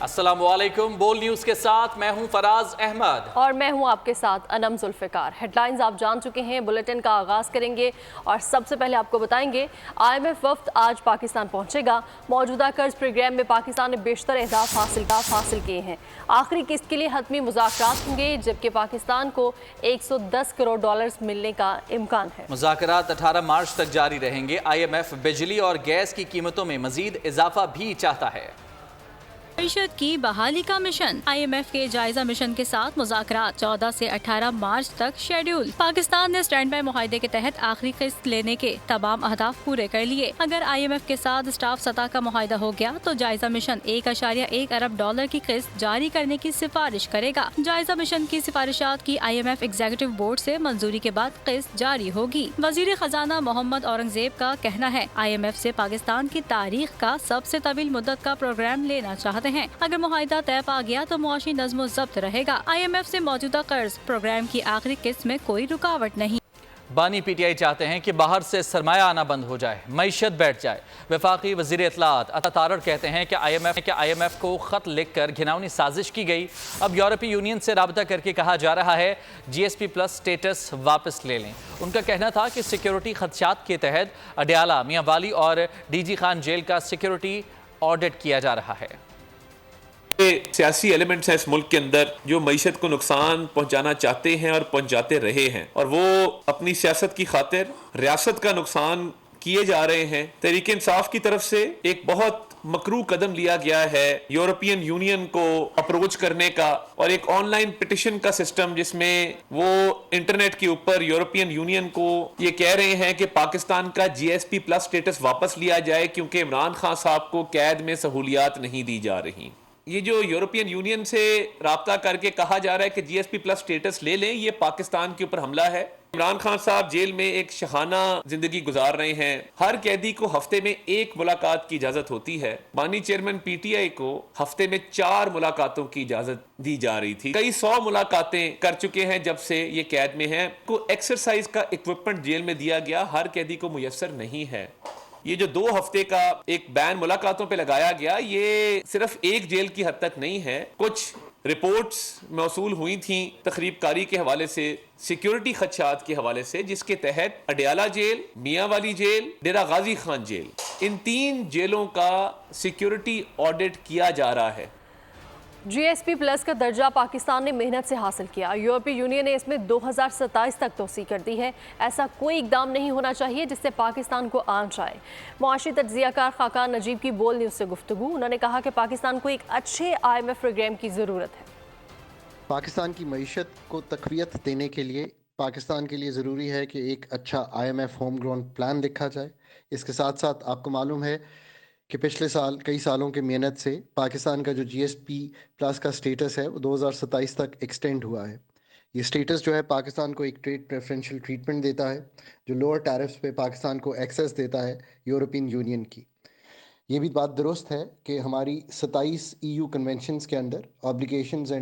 السلام علیکم، بول نیوز کے ساتھ میں ہوں فراز احمد اور میں ہوں آپ کے ساتھ انم ذوالفقار۔ ہیڈ لائنز آپ جان چکے ہیں، بلیٹن کا آغاز کریں گے اور سب سے پہلے آپ کو بتائیں گے IMF وفد آج پاکستان پہنچے گا۔ موجودہ قرض پروگرام میں پاکستان نے بیشتر اہداف حاصل کیے ہیں۔ آخری قسط کے لیے حتمی مذاکرات ہوں گے، جبکہ پاکستان کو $110 کروڑ ملنے کا امکان ہے۔ مذاکرات 18 مارچ تک جاری رہیں گے۔ IMF بجلی اور گیس کی قیمتوں میں مزید اضافہ بھی چاہتا ہے۔ معیشت کی بحالی کا مشن IMF کے جائزہ مشن کے ساتھ مذاکرات 14 سے 18 مارچ تک شیڈول۔ پاکستان نے اسٹینڈ بائی معاہدے کے تحت آخری قسط لینے کے تمام اہداف پورے کر لیے۔ اگر IMF کے ساتھ اسٹاف سطح کا معاہدہ ہو گیا تو جائزہ مشن $1.1 ارب کی قسط جاری کرنے کی سفارش کرے گا۔ جائزہ مشن کی سفارشات کی IMF ایگزیکٹو بورڈ سے منظوری کے بعد قسط جاری ہوگی۔ وزیر خزانہ محمد اورنگزیب کا کہنا ہے IMF سے پاکستان کی تاریخ کا سب سے طویل مدت کا پروگرام لینا چاہتے ہیں۔ اگر معاہدہ طے پا گیا تو معاشی نظم و ضبط رہے گا۔ IMF سے موجودہ قرض پروگرام کی آخری قسط میں کوئی رکاوٹ نہیں۔ بانی PTI چاہتے ہیں کہ باہر سے سرمایہ آنا بند ہو جائے، معیشت بیٹھ جائے۔ وفاقی وزیر اطلاعات عطا تارڑ کہتے ہیں کہ IMF کو خط لکھ کر گھناؤنی سازش کی گئی۔ اب یورپی یونین سے رابطہ کر کے کہا جا رہا ہے GSP+ سٹیٹس واپس لے لیں۔ ان کا کہنا تھا کہ سیکیورٹی خدشات کے تحت اڈیالہ، میاں والی اور DG خان جیل کا سیکیورٹی آڈٹ کیا جا رہا ہے۔ سیاسی ایلیمنٹس ہیں اس ملک کے اندر جو معیشت کو نقصان پہنچانا چاہتے ہیں اور پہنچاتے رہے ہیں، اور وہ اپنی سیاست کی خاطر ریاست کا نقصان کیے جا رہے ہیں۔ تحریک انصاف کی طرف سے ایک بہت مکروہ قدم لیا گیا ہے یورپین یونین کو اپروچ کرنے کا، اور ایک آن لائن پٹیشن کا سسٹم جس میں وہ انٹرنیٹ کے اوپر یورپین یونین کو یہ کہہ رہے ہیں کہ پاکستان کا GSP+ سٹیٹس واپس لیا جائے کیونکہ عمران خان صاحب کو قید میں سہولیات نہیں دی جا رہی۔ یہ جو یورپین یونین سے رابطہ کر کے کہا جا رہا ہے کہ GSP+ سٹیٹس لے لیں، یہ پاکستان کے اوپر حملہ ہے۔ عمران خان صاحب جیل میں ایک شاہانہ زندگی گزار رہے ہیں۔ ہر قیدی کو ہفتے میں 1 ملاقات کی اجازت ہوتی ہے۔ بانی چیئرمین PTI کو ہفتے میں 4 ملاقاتوں کی اجازت دی جا رہی تھی۔ کئی 100 ملاقاتیں کر چکے ہیں جب سے یہ قید میں ہیں۔ کو ایکسرسائز کا اکوپمنٹ جیل میں دیا گیا، ہر قیدی کو میسر نہیں ہے۔ یہ جو 2 ہفتے کا ایک بین ملاقاتوں پہ لگایا گیا، یہ صرف ایک جیل کی حد تک نہیں ہے۔ کچھ رپورٹس موصول ہوئی تھیں تخریب کاری کے حوالے سے، سیکیورٹی خدشات کے حوالے سے، جس کے تحت اڈیالہ جیل، میاں والی جیل، ڈیرہ غازی خان جیل، ان 3 جیلوں کا سیکیورٹی آڈٹ کیا جا رہا ہے۔ GSP+ کا درجہ پاکستان نے محنت سے حاصل کیا۔ یورپی یونین نے اس میں 2027 تک توسیع کر دی ہے۔ ایسا کوئی اقدام نہیں ہونا چاہیے جس سے پاکستان کو آنچ آئے۔ معاشی تجزیہ کار خاقان نجیب کی بول نیوز سے گفتگو۔ انہوں نے کہا کہ پاکستان کو ایک اچھے IMF پروگرام کی ضرورت ہے۔ پاکستان کی معیشت کو تقویت دینے کے لیے پاکستان کے لیے ضروری ہے کہ ایک اچھا IMF ہوم گرون پلان لکھا جائے۔ اس کے ساتھ ساتھ آپ کو معلوم ہے کہ پچھلے سال کئی سالوں کے محنت سے پاکستان کا جو GSP+ کا سٹیٹس ہے وہ 2027 تک ایکسٹینڈ ہوا ہے۔ یہ سٹیٹس جو ہے پاکستان کو ایک ٹریڈ پریفرنشل ٹریٹمنٹ دیتا ہے جو لوور ٹیرفز پہ پاکستان کو ایکسیس دیتا ہے یورپین یونین کی۔ یہ بھی بات درست ہے کہ ہماری 27 EU کنونشنز کے اندر آبلیگیشنز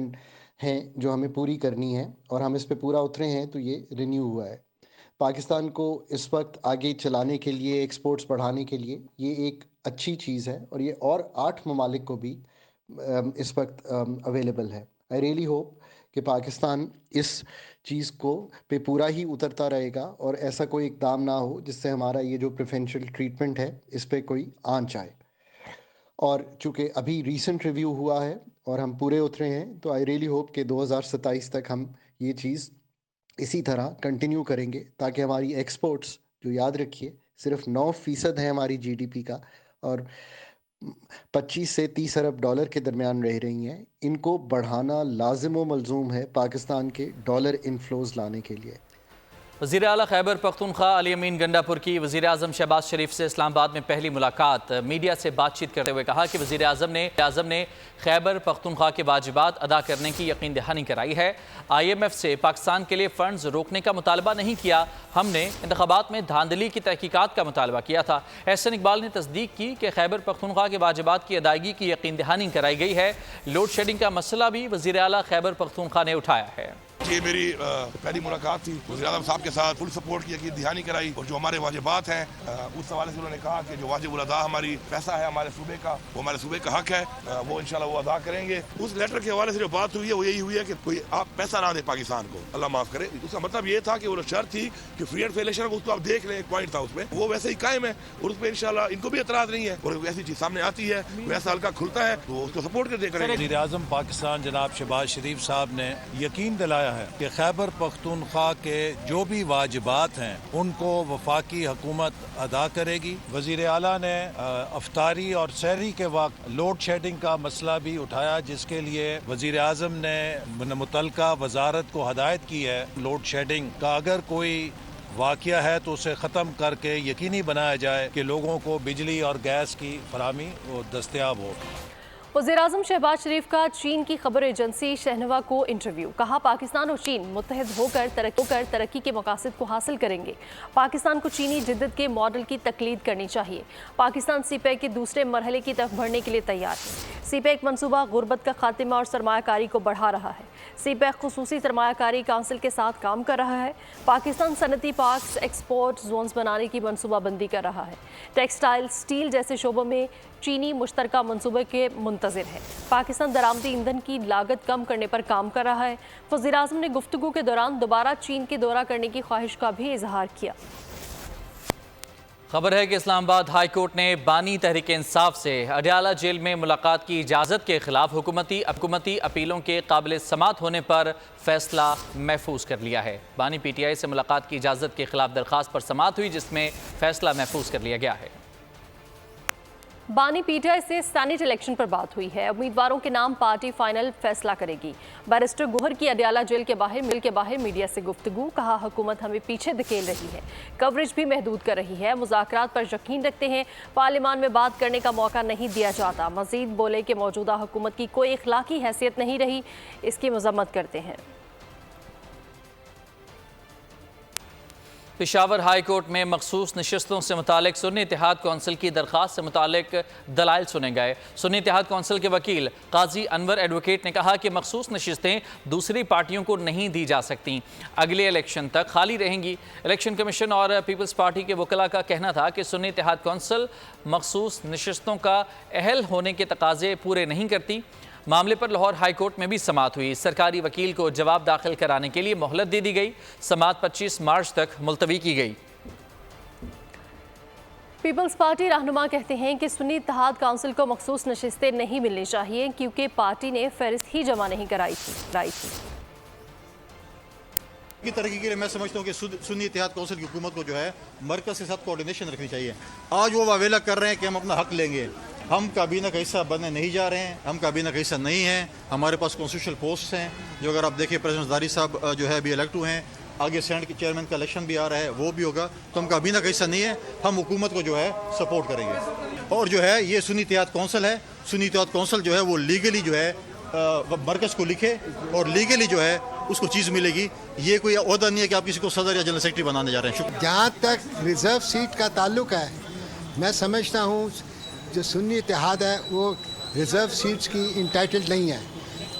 ہیں جو ہمیں پوری کرنی ہے، اور ہم اس پہ پورا اترے ہیں تو یہ رینیو ہوا ہے۔ پاکستان کو اس وقت آگے چلانے کے لیے، ایکسپورٹس بڑھانے کے لیے یہ ایک اچھی چیز ہے، اور یہ اور 8 ممالک کو بھی اس وقت اویلیبل ہے۔ آئی ریئلی ہوپ کہ پاکستان اس چیز کو پہ پورا ہی اترتا رہے گا اور ایسا کوئی اقدام نہ ہو جس سے ہمارا یہ جو پریفرنشل ٹریٹمنٹ ہے اس پہ کوئی آنچ آئے۔ اور چونکہ ابھی ریسنٹ ریویو ہوا ہے اور ہم پورے اترے ہیں، تو آئی ریئلی ہوپ کہ 2027 تک ہم یہ چیز اسی طرح کنٹینیو کریں گے تاکہ ہماری ایکسپورٹس، جو یاد رکھیے صرف 9% ہے ہماری GDP کا اور 25 سے 30 ارب ڈالر کے درمیان رہ رہی ہیں، ان کو بڑھانا لازم و ملزوم ہے پاکستان کے ڈالر انفلوز لانے کے لیے۔ وزیر اعلیٰ خیبر پختونخوا علی امین گنڈاپور کی وزیر اعظم شہباز شریف سے اسلام آباد میں پہلی ملاقات۔ میڈیا سے بات چیت کرتے ہوئے کہا کہ وزیر اعظم نے خیبر پختونخوا کے واجبات ادا کرنے کی یقین دہانی کرائی ہے۔ IMF سے پاکستان کے لیے فنڈز روکنے کا مطالبہ نہیں کیا، ہم نے انتخابات میں دھاندلی کی تحقیقات کا مطالبہ کیا تھا۔ احسن اقبال نے تصدیق کی کہ خیبر پختونخوا کے واجبات کی ادائیگی کی یقین دہانی کرائی گئی ہے۔ لوڈ شیڈنگ کا مسئلہ بھی وزیر اعلیٰ خیبر پختونخوا نے اٹھایا ہے۔ ये मेरी पहली मुलाकात थी। वज़ीर-ए-आज़म साहब के साथ फुल सपोर्ट की यकीन दहानी कराई और जो हमारे वाजिबात हैं उस हवाले से उन्होंने कहा कि जो वाजिब उल अदा हमारी पैसा है हमारे सूबे का, वो हमारे सूबे का हक है, वो इंशाल्लाह वो अदा करेंगे। उस लेटर के हवाले से जो बात हुई है वो यही हुई है कि कोई आप पैसा ना दे पाकिस्तान को, अल्लाह माफ करे। उसका मतलब ये था कि वो शर्त थी कि फ्री एंड फेयर इलेक्शन, उसको आप देख लें, एक पॉइंट था उसमें, वो वैसे ही कायम है और उस पर इंशाल्लाह इनको भी एतराज नहीं है और ऐसी चीज सामने आती है, वैसा हल्का खुलता है तो उसको सपोर्ट करते करेंगे। वज़ीर आज़म पाकिस्तान जनाब शहबाज शरीफ साहब ने यकीन दिलाया है कि खैबर पख्तूनख्वा के जो भी वाजिबात हैं उनको वफाकी हुकूमत अदा करेगी। वज़ीर आला ने अफ्तारी और सहरी के वक्त लोड शेडिंग का मसला भी उठाया, जिसके लिए वज़ीर आज़म ने मुतल्लिका वजारत को हदायत की है लोड शेडिंग का अगर कोई वाक़या है तो उसे ख़त्म करके यकीनी बनाया जाए कि लोगों को बिजली और गैस की फराहमी दस्तयाब हो। वज़ीर-ए-आज़म शहबाज शरीफ का चीन की खबर एजेंसी शहनवा को इंटरव्यू। कहा पाकिस्तान और चीन मुत्तहिद होकर तरक्की के मकासद को हासिल करेंगे। पाकिस्तान को चीनी जिद्दत के मॉडल की तकलीद करनी चाहिए। पाकिस्तान सीपैक के दूसरे मरहले की तरफ बढ़ने के लिए तैयार है। सीपैक मनसूबा गुर्बत का खात्मा और सरमायाकारी को बढ़ा रहा है। सीपैक खुसूसी सरमायाकारी काउंसिल के साथ काम कर रहा है। पाकिस्तान सनती पार्क्स एक्सपोर्ट जोन्स बनाने की मनसूबाबंदी कर रहा है। टेक्सटाइल, स्टील जैसे शोबों में चीनी मुश्तरका मनसूबे के मुंतज़िर है। पाकिस्तान दरामदी ईंधन की लागत कम करने पर काम कर रहा है। वज़ीर-ए-आज़म ने गुफ्तगू के दौरान दोबारा चीन के दौरा करने की ख्वाहिश का भी इजहार किया। खबर है कि इस्लामाबाद हाई कोर्ट ने बानी तहरीक इंसाफ से अडयाला जेल में मुलाकात की इजाज़त के खिलाफ हुकूमती अपीलों के काबिल समात होने पर फैसला महफूज कर लिया है। बानी PTI से मुलाकात की इजाज़त के खिलाफ दरख्वास्त पर समात हुई, जिसमें फैसला महफूज कर लिया गया है। बानी PTI से सैनेट इलेक्शन पर बात हुई है। उम्मीदवारों के नाम पार्टी फाइनल फैसला करेगी। बैरिस्टर गोहर की अडयाला जेल के बाहर मीडिया से गुफ्तगू। कहा हुकूमत हमें पीछे धकेल रही है, कवरेज भी महदूद कर रही है। मुज़ाकरात पर यकीन रखते हैं, पार्लियामान में बात करने का मौका नहीं दिया जाता। मजीद बोले कि मौजूदा हुकूमत की कोई इखलाकी हैसियत नहीं रही, इसकी मजम्मत करते हैं। पेशावर हाई कोर्ट में मखसूस नशस्तों से मुतालिक सुन्नी इत्तेहाद कौंसिल की दरख्वास्त से मुतालिक दलाइल सुने गए। सुन्नी इत्तेहाद कौंसिल के वकील काजी अनवर एडवोकेट ने कहा कि मखसूस नशस्तें दूसरी पार्टियों को नहीं दी जा सकती, अगले इलेक्शन तक खाली रहेंगी। इलेक्शन कमीशन और पीपल्स पार्टी के वकला का कहना था कि सुन्नी इत्तेहाद कौंसिल मखसूस नशस्तों का अहल होने के तकाजे पूरे नहीं करती। मामले पर लाहौर हाई कोर्ट में भी समात हुई। सरकारी वकील को जवाब दाखिल कराने के लिए मोहलत दे दी गई। समात 25 मार्च तक मुलतवी की गई। पीपल्स पार्टी रहनुमा कहते हैं कि सुन्नी इत्तेहाद काउंसिल को मखसूस नशिस्तें नहीं मिलनी चाहिए, क्योंकि पार्टी ने फहरिस्त ही जमा नहीं कराई थी। की तरक्की के लिए मैं समझता हूँ कि सुन्नी इत्तेहाद काउंसिल की हुकूमत को जो है मरकज़ के साथ कोऑर्डिनेशन रखनी चाहिए। आज वो वावेला कर रहे हैं कि हम अपना हक लेंगे। हम काबीना का हिस्सा बनने नहीं जा रहे हैं, हम काबीना का हिस्सा नहीं हैं। हमारे पास कॉन्स्टिट्यूशनल पोस्ट हैं, जो अगर आप देखिए प्रेसिडेंट ज़रदारी साहब जो है अभी इलेक्ट हुए हैं, आगे सेनेट के चेयरमैन का इलेक्शन भी आ रहा है, वो भी होगा। तो हम काबीना का हिस्सा नहीं है, हम हुकूमत को जो है सपोर्ट करेंगे। और जो है ये सुन्नी इत्तेहाद काउंसिल है, सुन्नी इत्तेहाद काउंसिल जो है वो लीगली जो है मरकज़ को लिखे और लीगली जो है उसको चीज़ मिलेगी। ये कोई ओहदा नहीं है कि आप किसी को सदर या जनरल सेक्रेटरी बनाने जा रहे हैं। जहाँ तक रिज़र्व सीट का ताल्लुक है, मैं समझता हूँ जो सुन्नी इत्तेहाद है वो रिज़र्व सीट्स की इंटाइटल्ड नहीं है,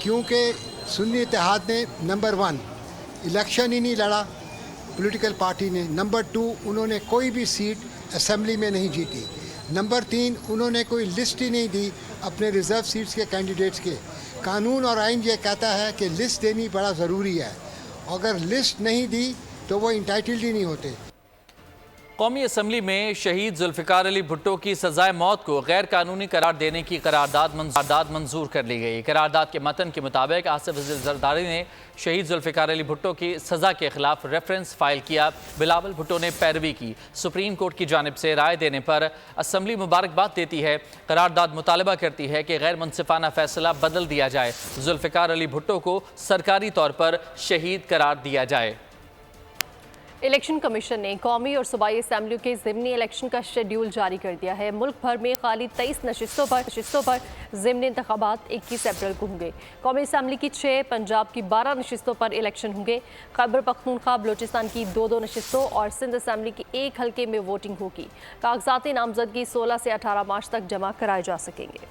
क्योंकि सुन्नी इत्तेहाद ने नंबर 1 इलेक्शन ही नहीं लड़ा पॉलिटिकल पार्टी ने, नंबर 2 उन्होंने कोई भी सीट असेंबली में नहीं जीती, नंबर 3 उन्होंने कोई लिस्ट ही नहीं दी अपने रिज़र्व सीट्स के कैंडिडेट्स के। कानून और आइन ये कहता है कि लिस्ट देनी बड़ा ज़रूरी है, अगर लिस्ट नहीं दी तो वो इंटाइटल्ड ही नहीं होते। कौमी असम्बली में शहीद जुल्फ़िकार अली भुट्टो की सज़ाए मौत को गैर कानूनी करार देने की करारदाद मंजूर कर ली गई। करारदाद के मतन के मुताबिक आसिफ ज़रदारी ने शहीद जुल्फ़िकार अली भुट्टो की सज़ा के खिलाफ रेफरेंस फाइल किया। बिलावल भुट्टो ने पैरवी की। सुप्रीम कोर्ट की जानिब से राय देने पर असम्बली मुबारकबाद देती है। करारदाद मुतालबा करती है कि गैर मुनसिफाना फैसला बदल दिया जाए, जुल्फ़िकार अली भुट्टो को सरकारी तौर पर शहीद करार दिया जाए। इलेक्शन कमीशन ने कौमी और सूबाई असम्बलियों के ज़िमनी इलेक्शन का शेड्यूल जारी कर दिया है। मुल्क भर में खाली 23 नशिस्तों पर ज़िमनी इंतखाबात 21 अप्रैल को होंगे। कौमी असम्बली की 6, पंजाब की 12 नशिस्तों पर इलेक्शन होंगे। खैबर पख्तूनख्वा बलूचिस्तान की 2 नशिस्तों और सिंध असम्बली की 1 हल्के में वोटिंग होगी। कागजाती नामजदगी 16 से 18 मार्च तक जमा कराए जा सकेंगे।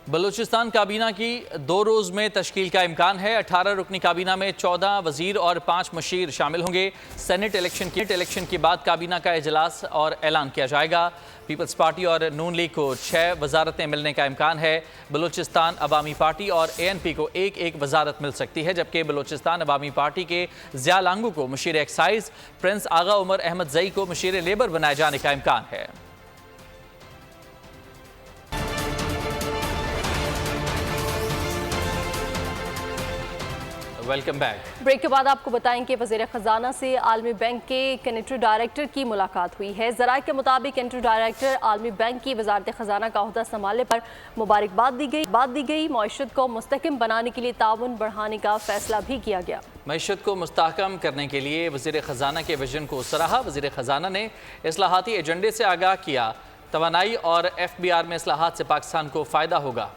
بلوچستان کابینہ کی 2 روز میں تشکیل کا امکان ہے۔ 18 رکنی کابینہ میں 14 وزیر اور 5 مشیر شامل ہوں گے۔ سینٹ الیکشن کے بعد کابینہ کا اجلاس اور اعلان کیا جائے گا۔ پیپلز پارٹی اور نون لیگ کو 6 وزارتیں ملنے کا امکان ہے۔ بلوچستان عوامی پارٹی اور ANP کو ایک وزارت مل سکتی ہے، جبکہ بلوچستان عوامی پارٹی کے ضیاء لانگو کو مشیر ایکسائز، پرنس آغا عمر احمد زئی کو مشیر لیبر بنائے جانے کا امکان ہے۔ Welcome back. بریک کے بعد آپ کو بتائیں کہ وزیر خزانہ سے عالمی بینک کے کنٹری ڈائریکٹر کی ملاقات ہوئی ہے۔ ذرائع کے مطابق کنٹری ڈائریکٹر عالمی بینک کی وزارت خزانہ کا عہدہ سنبھالنے پر مبارکباد دی گئی۔ معیشت کو مستحکم بنانے کے لیے تعاون بڑھانے کا فیصلہ بھی کیا گیا۔ معیشت کو مستحکم کرنے کے لیے وزیر خزانہ کے ویژن کو سراہا۔ وزیر خزانہ نے اصلاحاتی ایجنڈے سے آگاہ کیا۔ توانائی اور FBR میں اصلاحات سے پاکستان کو فائدہ ہوگا۔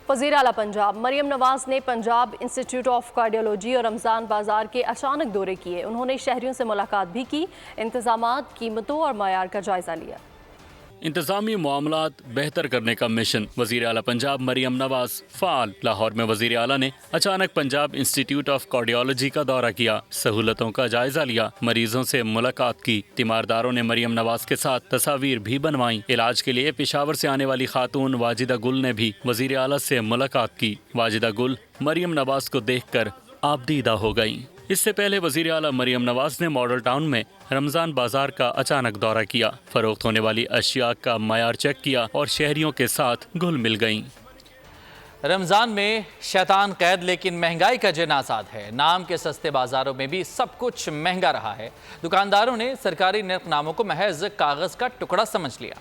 وزیر اعلیٰ پنجاب مریم نواز نے پنجاب انسٹیٹیوٹ آف کارڈیولوجی اور رمضان بازار کے اچانک دورے کیے۔ انہوں نے شہریوں سے ملاقات بھی کی، انتظامات، قیمتوں اور معیار کا جائزہ لیا۔ انتظامی معاملات بہتر کرنے کا مشن۔ وزیر اعلیٰ پنجاب مریم نواز فعال۔ لاہور میں وزیر اعلیٰ نے اچانک پنجاب انسٹیٹیوٹ آف کارڈیولوجی کا دورہ کیا، سہولتوں کا جائزہ لیا، مریضوں سے ملاقات کی۔ تیمارداروں نے مریم نواز کے ساتھ تصاویر بھی بنوائیں۔ علاج کے لیے پشاور سے آنے والی خاتون واجدہ گل نے بھی وزیر اعلیٰ سے ملاقات کی۔ واجدہ گل مریم نواز کو دیکھ کر آبدیدہ ہو گئیں۔ اس سے پہلے وزیر اعلیٰ مریم نواز نے ماڈل ٹاؤن میں رمضان بازار کا اچانک دورہ کیا، فروخت ہونے والی اشیاء کا معیار چیک کیا اور شہریوں کے ساتھ گھل مل گئیں۔ رمضان میں شیطان قید لیکن مہنگائی کا جن آزاد ہے۔ نام کے سستے بازاروں میں بھی سب کچھ مہنگا رہا ہے۔ دکانداروں نے سرکاری نرخ ناموں کو محض کاغذ کا ٹکڑا سمجھ لیا۔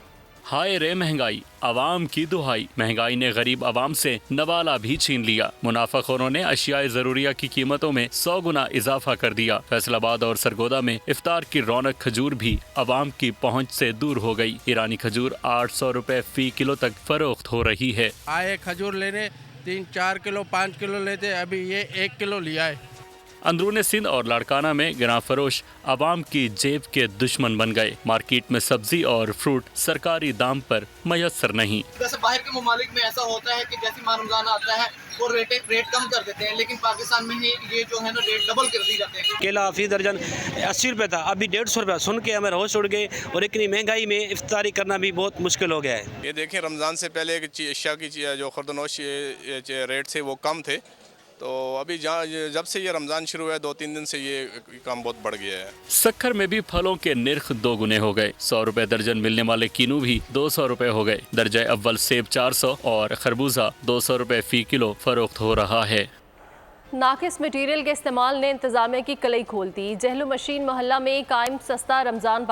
ہائے رے مہنگائی، عوام کی دہائی۔ مہنگائی نے غریب عوام سے نوالا بھی چھین لیا۔ منافع خوروں نے اشیاء ضروریہ کی قیمتوں میں 100 گنا اضافہ کر دیا۔ فیصل آباد اور سرگودا میں افطار کی رونق کھجور بھی عوام کی پہنچ سے دور ہو گئی۔ ایرانی کھجور 800 روپے فی کلو تک فروخت ہو رہی ہے۔ آئے کھجور لینے 3-4 کلو 5 کلو لیتے، ابھی یہ 1 کلو لیا ہے۔ اندرون سندھ اور لاڑکانہ میں گراں فروش عوام کی جیب کے دشمن بن گئے۔ مارکیٹ میں سبزی اور فروٹ سرکاری دام پر میسر نہیں۔ جیسے باہر کے ممالک میں ایسا ہوتا ہے کہ جیسے ماہ رمضان آتا ہے وہ ریٹ کم کر دیتے ہیں، لیکن پاکستان میں ہی یہ جو ہے نا ریٹ ڈبل کر دی جاتے ہیں۔ کیلا فی درجن 80 روپے تھا، ابھی 150 روپے۔ سن کے ہمیں ہوش اڑ گئے، اور اتنی مہنگائی میں افطاری کرنا بھی بہت مشکل ہو گیا ہے۔ یہ دیکھیں رمضان سے پہلے اشیاء کی جو خوردنوش ریٹ سے وہ کم تھے، تو ابھی جب سے یہ رمضان شروع ہے 2-3 دن سے یہ کام بہت بڑھ گیا ہے۔ سکھر میں بھی پھلوں کے نرخ 2 گنے ہو گئے۔ 100 روپے درجن ملنے والے کینو بھی 200 روپے ہو گئے۔ درجہ اول سیب 400 اور خربوزہ 200 روپے فی کلو فروخت ہو رہا ہے۔ ناقص مٹیریل کے استعمال نے انتظامیہ کی کلئی کھول دی۔ جہلو مشین محلہ میں قائم سستا رمضان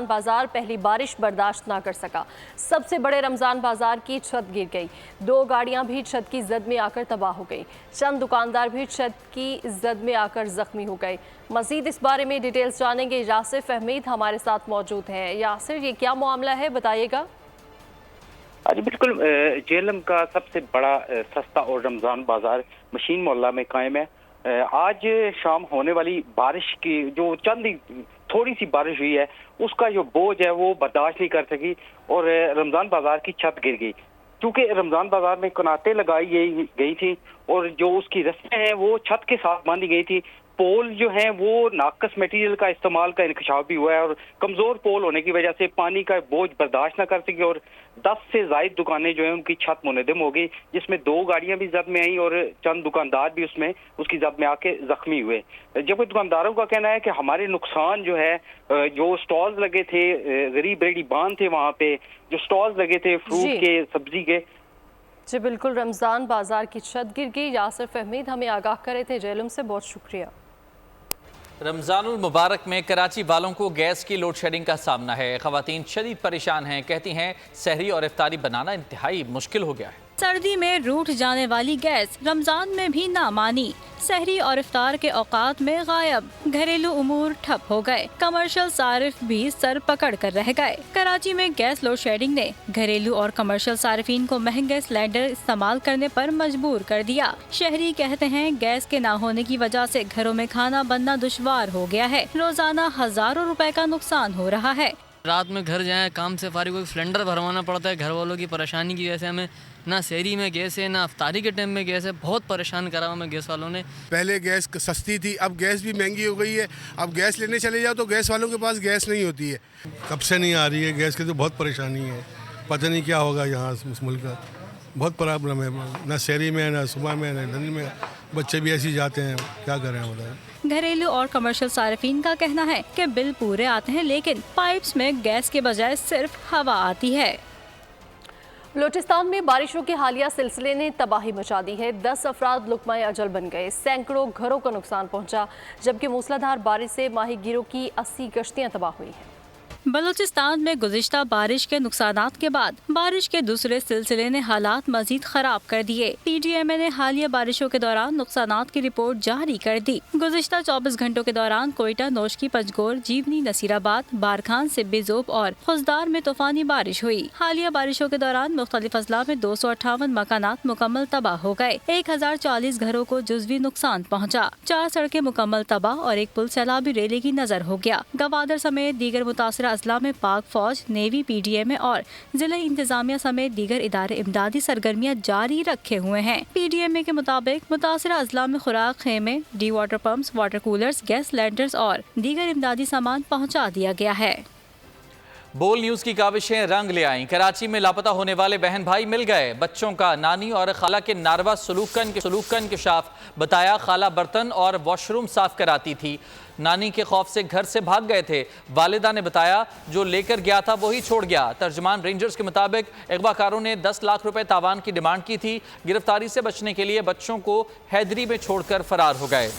بازار پہلی بارش برداشت نہ کر سکا۔ سب سے بڑے رمضان بازار کی چھت گر گئی۔ 2 گاڑیاں بھی چھت کی زد میں آ کر تباہ ہو گئی۔ چند دکاندار بھی چھت کی زد میں آ کر زخمی ہو گئے۔ مزید اس بارے میں ڈیٹیلز جانیں گے۔ یاسر فہمید ہمارے ساتھ موجود ہیں۔ یاسر، یہ کیا معاملہ ہے، بتائیے گا۔ جی بالکل، جہلم کا سب سے بڑا سستا اور رمضان بازار مشین محلہ میں قائم ہے۔ آج شام ہونے والی بارش کی جو تھوڑی سی بارش ہوئی ہے، اس کا جو بوجھ ہے وہ برداشت نہیں کر سکی اور رمضان بازار کی چھت گر گئی۔ کیونکہ رمضان بازار میں کناٹیں لگائی گئی تھی اور جو اس کی رسمیں ہیں وہ چھت کے ساتھ باندھی گئی تھی۔ پول جو ہیں وہ ناقص میٹیریل کا استعمال کا انکشاف بھی ہوا ہے اور کمزور پول ہونے کی وجہ سے پانی کا بوجھ برداشت نہ کر سکی اور 10 سے زائد دکانیں جو ہیں ان کی چھت منہدم ہو گئی، جس میں 2 گاڑیاں بھی زد میں آئیں اور چند دکاندار بھی اس کی زد میں آ کے زخمی ہوئے۔ جبکہ دکانداروں کا کہنا ہے کہ ہمارے نقصان جو ہے، جو سٹالز لگے تھے، غریب ریڑھی باندھ تھے، وہاں پہ جو سٹالز لگے تھے فروٹ کے، سبزی کے۔ جی بالکل، رمضان بازار کی چھت گر گئی۔ یاسر فہمید ہمیں آگاہ کرے تھے جہلم سے، بہت شکریہ۔ رمضان المبارک میں کراچی والوں کو گیس کی لوڈ شیڈنگ کا سامنا ہے۔ خواتین شدید پریشان ہیں، کہتی ہیں سحری اور افطاری بنانا انتہائی مشکل ہو گیا ہے۔ सर्दी में रूठ जाने वाली गैस रमजान में भी ना मानी, सहरी और इफ्तार के औकात में गायब, घरेलू उमूर ठप हो गए, कमर्शियल सारिफ भी सर पकड़ कर रह गए। कराची में गैस लोड शेडिंग ने घरेलू और कमर्शियल सारिफिन को महंगे सिलेंडर इस्तेमाल करने पर मजबूर कर दिया। शहरी कहते हैं गैस के ना होने की वजह से घरों में खाना बनना दुश्वार हो गया है, रोजाना हजारों रुपए का नुकसान हो रहा है। रात में घर जाएं, काम से फारिग हो, सिलेंडर भरवाना पड़ता है। घर वालों की परेशानी की वजह से हमें ना शहरी में गैस है, ना अफ्तारी के टाइम में गैस है। बहुत परेशान करा हमें गैस वालों ने। पहले गैस सस्ती थी, अब गैस भी महंगी हो गई है। अब गैस लेने चले जाओ तो गैस वालों के पास गैस नहीं होती है। कब से नहीं आ रही है गैस की, तो बहुत परेशानी है। पता नहीं क्या होगा यहाँ इस मुल्क का, बहुत प्रॉब्लम है। ना शहरी में, ना सुबह में, ना दिन में। बच्चे भी ऐसे ही जाते हैं, क्या करें बताएं। घरेलू और कमर्शियल सार्फिन का कहना है कि बिल पूरे आते हैं, लेकिन पाइप्स में गैस के बजाय सिर्फ हवा आती है। बलूचिस्तान में बारिशों के हालिया सिलसिले ने तबाही मचा दी है। 10 अफराद लुकमाए अजल बन गए, सैकड़ों घरों को नुकसान पहुंचा, जबकि मूसलाधार बारिश से माहीगीरों की 80 कश्तियां तबाह हुई हैं। बलूचिस्तान में गुज़िश्ता बारिश के नुकसानात के बाद बारिश के दूसरे सिलसिले ने हालात मजीद खराब कर दिए। PDMA ने हालिया बारिशों के दौरान नुकसानात की रिपोर्ट जारी कर दी। गुज़िश्ता 24 घंटों के दौरान कोयटा, नोशकी, पंजगोर, जीवनी, नसीराबाद, बारखान, सिब्बी-ज़ोब और खुजदार में तूफानी बारिश हुई। हालिया बारिशों के दौरान मुख्तलिफ अजला में 258 मकानात मुकम्मल तबाह हो गए, 1040 घरों को जुज़वी नुकसान पहुँचा, 4 सड़कें मुकम्मल तबाह और एक पुल सैलाबी रेले की नजर हो गया। गवादर समेत दीगर मुतासरा अजला में पाक फौज, नेवी, PDMA और जिला इंतजामिया समेत दीगर इदारे इमदादी सरगर्मियां जारी रखे हुए हैं। PDMA के मुताबिक मुतासरा अजला में खुराक, खेमे, D water pumps, water coolers, gas cylinders और दीगर इमदादी सामान पहुंचा दिया गया है। बोल न्यूज़ की काविशें रंग ले आईं। कराची में लापता होने वाले बहन भाई मिल गए। बच्चों का नानी और खाला के नारवा सलूक का इंकशाफ। बताया खाला बर्तन और वॉशरूम साफ कराती थी, नानी के खौफ से घर से भाग गए थे। वालिदा ने बताया जो लेकर गया था वही छोड़ गया। तर्जमान रेंजर्स के मुताबिक अगवाकारों ने 10 लाख रुपए तावान की डिमांड की थी। गिरफ्तारी से बचने के लिए बच्चों को हैदरी में छोड़कर फरार हो गए।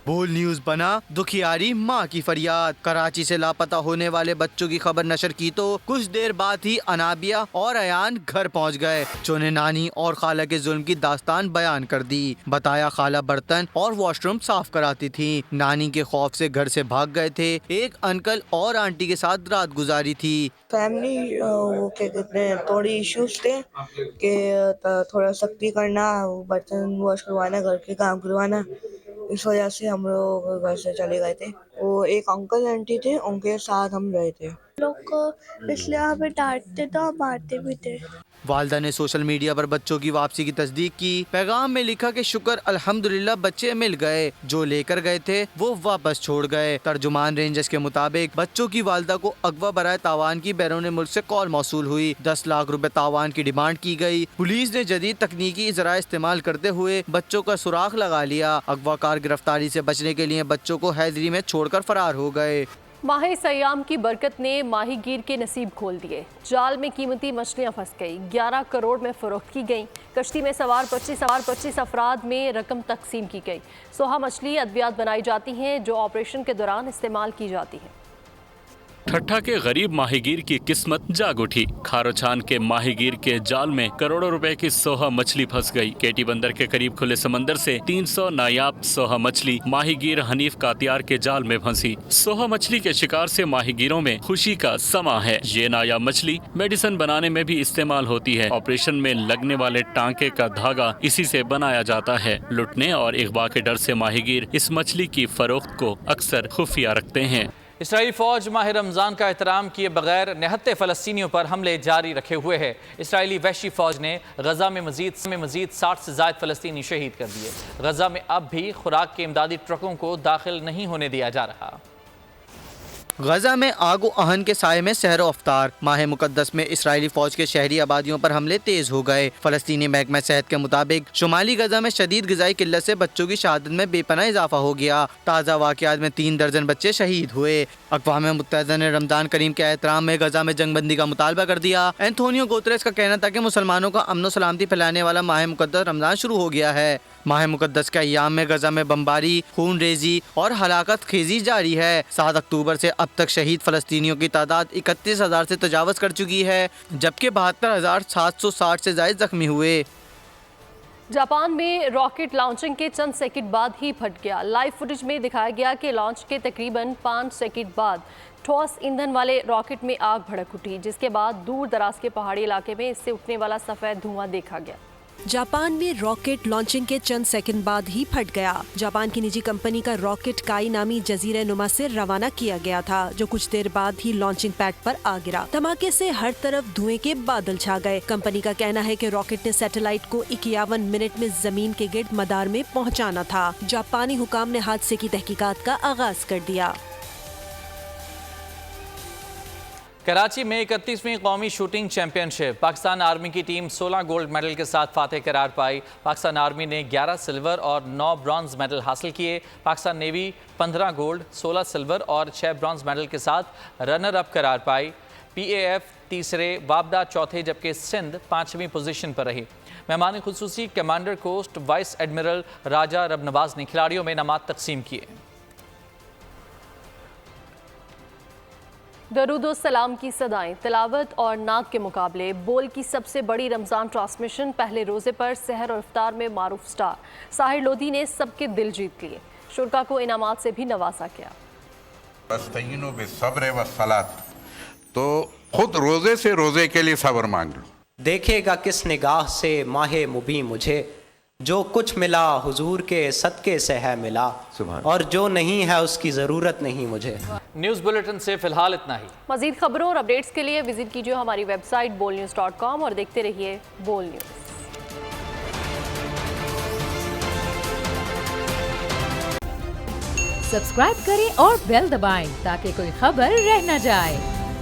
बोल न्यूज़ बना दुखियारी माँ की फरियाद। कराची से लापता होने वाले बच्चों की खबर नशर की तो कुछ देर बाद ही अनाबिया और अयान घर पहुँच गए, जिन्होंने नानी और खाला के जुल्म की दास्तान बयान कर दी। बताया खाला बर्तन और वॉशरूम साफ कराती थी, नानी के खौफ से घर से भाग गए थे। एक अंकल और आंटी के साथ रात गुजारी थी। फैमिली वो क्या कहते हैं, थोड़ी इश्यूज थे कि थोड़ा सख्ती करना, बर्तन वॉश करवाना, घर के काम करवाना, इस वजह से हम लोग घर से चले गए थे। वो एक अंकल आंटी थे, उनके साथ हम रहे थे। लोग को इसलिए हमें डांटते तो मारते भी थे। वालदा ने सोशल मीडिया पर बच्चों की वापसी की तस्दीक की। पैगाम में लिखा कि शुक्र अल्हम्दुलिल्लाह बच्चे मिल गए, जो लेकर गए थे वो वापस छोड़ गए। तर्जुमान रेंजर्स के मुताबिक बच्चों की वालदा को अगवा बराए तावान की बैरून मुल्क से कॉल मौसूल हुई। 10 लाख रुपए तावान की डिमांड की गई। पुलिस ने जदीद तकनीकी ज़राए इस्तेमाल करते हुए बच्चों का सुराख लगा लिया। अगवाकार गिरफ्तारी से बचने के लिए बच्चों को हैदरी में छोड़कर फरार हो गए। माह सयाम की बरकत ने माहीगीर के नसीब खोल दिए। जाल में कीमती मछलियां फंस गई, 11 करोड़ में फरोख्त की गई। कश्ती में सवार 25 अफराद में रकम तकसीम की गई। सोहा मछली अद्वियात बनाई जाती हैं जो ऑपरेशन के दौरान इस्तेमाल की जाती है। ठट्ठा के गरीब माहीगीर की किस्मत जाग उठी। खारोछान के माहीगीर के जाल में करोड़ों रुपए की सोहा मछली फंस गई। केटी बंदर के करीब खुले समंदर से 300 नायाब सोहा मछली माहीगीर हनीफ कातियार के जाल में फंसी। सोहा मछली के शिकार से माहीगीरों में खुशी का समा है। ये नायाब मछली मेडिसिन बनाने में भी इस्तेमाल होती है। ऑपरेशन में लगने वाले टांके का धागा इसी से बनाया जाता है। लुटने और अगवा के डर से माहीगीर इस मछली की फरोख्त को अक्सर खुफिया रखते हैं। इसराइली फौज माह रमज़ान का एहतराम किए बगैर निहत्ते फ़लस्तीनियों पर हमले जारी रखे हुए है। इसराइली वहशी फौज ने गजा में मजीद 60 से ज़ायद फ़लस्तीनी शहीद कर दिए। गजा में अब भी खुराक के इमदादी ट्रकों को दाखिल नहीं होने दिया जा रहा। गजा में आगो आहन के साये में सहरो अफ्तार। माह मुकद्दस में इसराइली फौज के शहरी आबादियों पर हमले तेज हो गए। फलस्तीनी महकमा सेहत के मुताबिक शुमाली गजा में शदीद ग़िज़ाई किल्लत से बच्चों की शहादत में बेपनाह इजाफा हो गया। ताज़ा वाक़यात में 3 दर्जन बच्चे शहीद हुए। अक़वाम मुत्तहिदा ने रमज़ान करीम के एहतराम में गजा में जंगबंदी का मुतालबा कर दिया। एंथोनियो गुतेरेस का कहना था कि मुसलमानों का अमन व सलामती फैलाने वाला माह मुकद्दस रमज़ान शुरू हो गया है। माह मुकद्दस के अय्याम में गजा में बमबारी, खून रेजी और हलाकत खेजी जारी है। 7 अक्टूबर से अब तक शहीद फलस्तीनियों की तादाद 31,000 से तजावज़ कर चुकी है, जबकि 72,760 से ज़ायद जख्मी हुए। जापान में रॉकेट लॉन्चिंग के चंद सेकंड बाद ही फट गया। लाइव फुटेज में दिखाया गया कि लॉन्च के तकरीबन 5 सेकंड बाद ठोस ईंधन वाले रॉकेट में आग भड़क उठी, जिसके बाद दूर दराज के पहाड़ी इलाके में इससे उठने वाला सफ़ेद धुआं देखा गया। जापान में रॉकेट लॉन्चिंग के चंद सेकंड बाद ही फट गया। जापान की निजी कंपनी का रॉकेट काई नामी जजीरे नुमा से रवाना किया गया था, जो कुछ देर बाद ही लॉन्चिंग पैड पर आ गिरा। धमाके से हर तरफ धुएं के बादल छा गए। कंपनी का कहना है कि रॉकेट ने सैटेलाइट को 51 मिनट में जमीन के गिर्द मदार में पहुंचाना था। जापानी हुकाम ने हादसे की तहकीकात का आगाज कर दिया। कराची में 31वीं कौमी शूटिंग चैंपियनशिप, पाकिस्तान आर्मी की टीम 16 गोल्ड मेडल के साथ फातेह करार पाई। पाकिस्तान आर्मी ने 11 सिल्वर और 9 ब्रॉन्ज मेडल हासिल किए। पाकिस्तान नेवी 15 गोल्ड, 16 सिल्वर और 6 ब्रॉन्ज मेडल के साथ रनर अप करार पाई। PAF तीसरे, वाबडा चौथे, जबकि सिंध 5वीं पोजीशन पर रही। मेहमान खुसूसी कमांडर कोस्ट वाइस एडमिरल राजा रबनवाज ने खिलाड़ियों में इनामात तकसीम किए। दरूद सलाम की सदाएं, तिलावत और नात के मुकाबले, बोल की सबसे बड़ी रमज़ान ट्रांसमिशन। पहले रोज़े पर सहर और इफ्तार में मारूफ स्टार साहिर लोधी ने सबके दिल जीत लिए। शुरका को इनामात से भी नवाजा किया। सब्र व सलात, तो खुद रोज़े से रोज़े के लिए सब्र मांग लो। देखेगा किस निगाह से माहे मुबी मुझे, जो कुछ मिला हुजूर के सदके से है मिला, और जो नहीं है उसकी ज़रूरत नहीं मुझे। न्यूज़ बुलेटिन से फिलहाल इतना ही। मज़ीद खबरों और अपडेट्स के लिए विजिट कीजिए हमारी वेबसाइट bolnews.com और देखते रहिए बोल न्यूज़। सब्सक्राइब करें और बेल दबाएं ताकि कोई खबर रह न जाए।